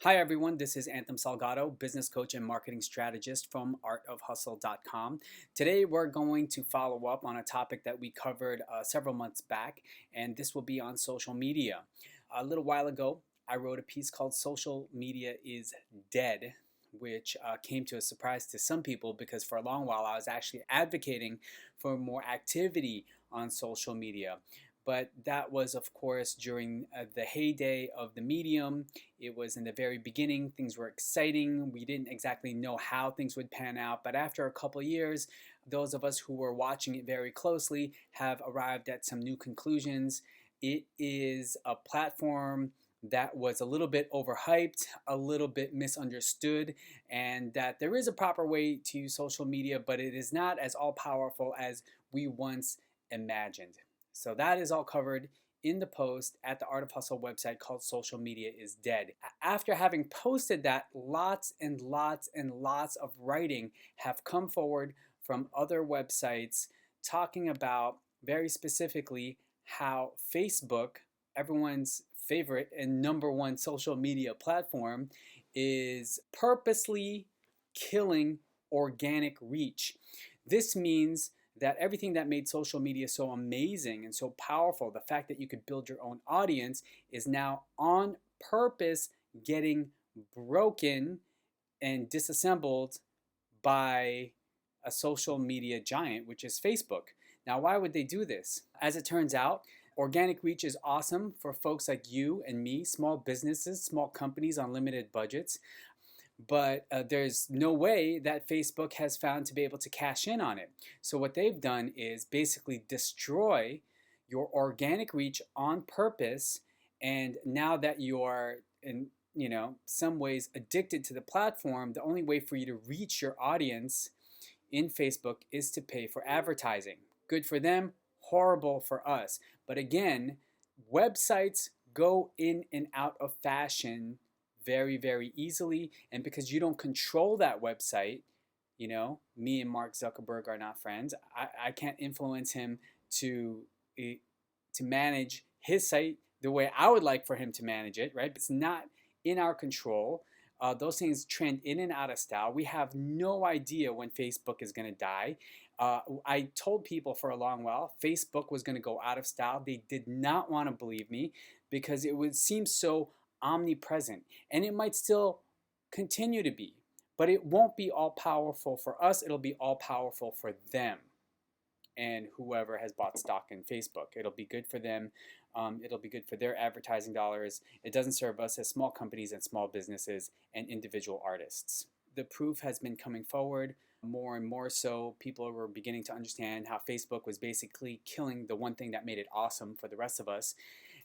Hi everyone, this is Anthem Salgado, business coach and marketing strategist from artofhustle.com. Today we're going to follow up on a topic that we covered several months back, and this will be on social media. A little while ago, I wrote a piece called Social Media is Dead, which came to a surprise to some people because for a long while I was actually advocating for more activity on social media. But that was, of course, during the heyday of the medium. It was in the very beginning. Things were exciting. We didn't exactly know how things would pan out. But after a couple years, those of us who were watching it very closely have arrived at some new conclusions. It is a platform that was a little bit overhyped, a little bit misunderstood, and that there is a proper way to use social media, but it is not as all powerful as we once imagined. So that is all covered in the post at the Art of Hustle website called Social Media is Dead. After having posted that, lots and lots and lots of writing have come forward from other websites talking about very specifically how Facebook, everyone's favorite and number one social media platform, is purposely killing organic reach. This means that everything that made social media so amazing and so powerful, the fact that you could build your own audience, is now on purpose getting broken and disassembled by a social media giant, which is Facebook. Now, why would they do this? As it turns out, organic reach is awesome for folks like you and me, small businesses, small companies on limited budgets. But there's no way that Facebook has found to be able to cash in on it. So what they've done is basically destroy your organic reach on purpose. And now that you're in some ways addicted to the platform, the only way for you to reach your audience in Facebook is to pay for advertising. Good for them, horrible for us. But again, websites go in and out of fashion very, very easily. And because you don't control that website, me and Mark Zuckerberg are not friends. I can't influence him to manage his site the way I would like for him to manage it, right? It's not in our control. Those things trend in and out of style. We have no idea when Facebook is going to die. I told people for a long while Facebook was going to go out of style. They did not want to believe me because it would seem so omnipresent, and it might still continue to be, but it won't be all powerful for us. It'll be all powerful for them and whoever has bought stock in Facebook. It'll be good for them. It'll be good for their advertising dollars. It doesn't serve us as small companies and small businesses and individual artists. The proof has been coming forward more and more so. People were beginning to understand how Facebook was basically killing the one thing that made it awesome for the rest of us.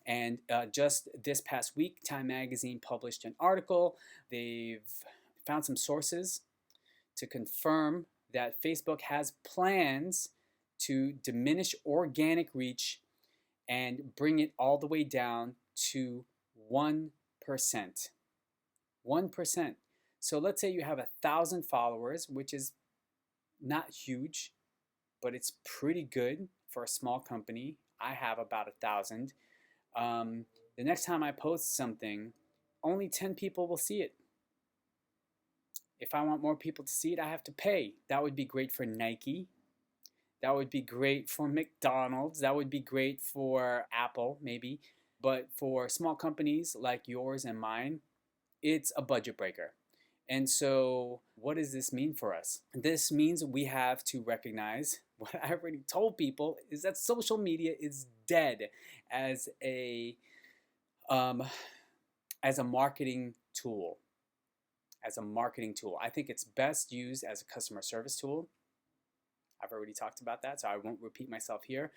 And just this past week, Time Magazine published an article. They've found some sources to confirm that Facebook has plans to diminish organic reach and bring it all the way down to 1%. 1%. So let's say you have 1,000 followers, which is not huge, but it's pretty good for a small company. I have about 1,000. The next time I post something, only 10 people will see it. If I want more people to see it, I have to pay. That would be great for Nike. That would be great for McDonald's. That would be great for Apple, maybe. But for small companies like yours and mine, it's a budget breaker. And so what does this mean for us? This means we have to recognize what I already told people is that social media is dead as a marketing tool. As a marketing tool. I think it's best used as a customer service tool. I've already talked about that, so I won't repeat myself here.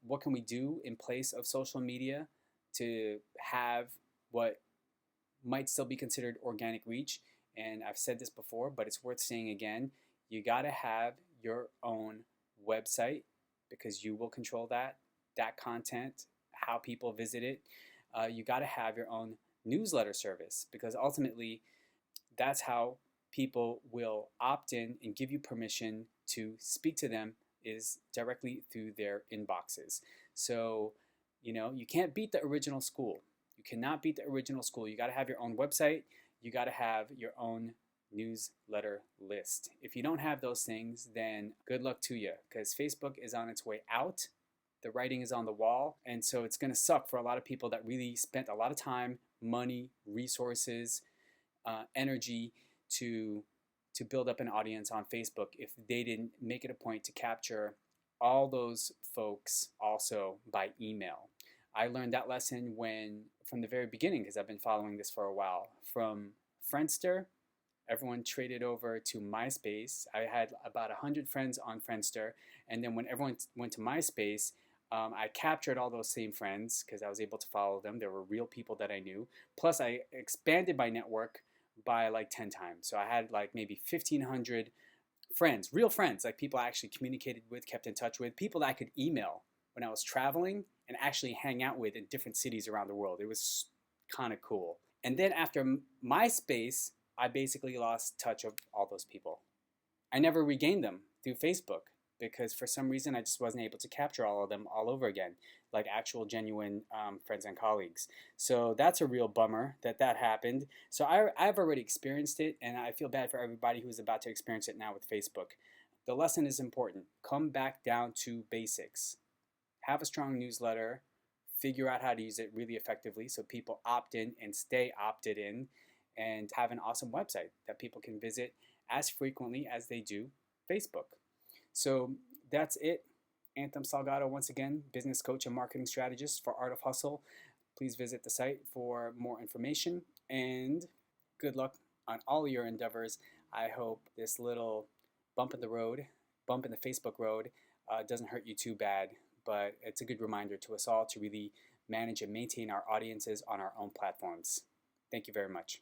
What can we do in place of social media to have what might still be considered organic reach? And I've said this before, but it's worth saying again. You got to have your own website because you will control that content, how people visit it. You got to have your own newsletter service because ultimately that's how people will opt in and give you permission to speak to them is directly through their inboxes. So, you can't beat the original school. You cannot beat the original school. You got to have your own website. you got to have your own newsletter list. If you don't have those things, then good luck to you, because Facebook is on its way out. The writing is on the wall, and so it's going to suck for a lot of people that really spent a lot of time, money, resources, energy to build up an audience on Facebook if they didn't make it a point to capture all those folks also by email. I learned that lesson from the very beginning, because I've been following this for a while. From Friendster, everyone traded over to MySpace. I had about 100 friends on Friendster, and then when everyone went to MySpace, I captured all those same friends because I was able to follow them. There were real people that I knew. Plus, I expanded my network by like 10 times. So I had like maybe 1,500 friends, real friends, like people I actually communicated with, kept in touch with, people that I could email when I was traveling and actually hang out with in different cities around the world. It was kind of cool. And then after MySpace, I basically lost touch of all those people. I never regained them through Facebook because for some reason I just wasn't able to capture all of them all over again, like actual genuine friends and colleagues. So that's a real bummer that happened. So I've already experienced it, and I feel bad for everybody who's about to experience it now with Facebook. The lesson is important. Come back down to basics. Have a strong newsletter. Figure out how to use it really effectively so people opt in and stay opted in, and have an awesome website that people can visit as frequently as they do Facebook. So that's it. Anthem Salgado, once again, business coach and marketing strategist for Art of Hustle. Please visit the site for more information, and good luck on all your endeavors. I hope this little bump in the Facebook road, doesn't hurt you too bad, but it's a good reminder to us all to really manage and maintain our audiences on our own platforms. Thank you very much.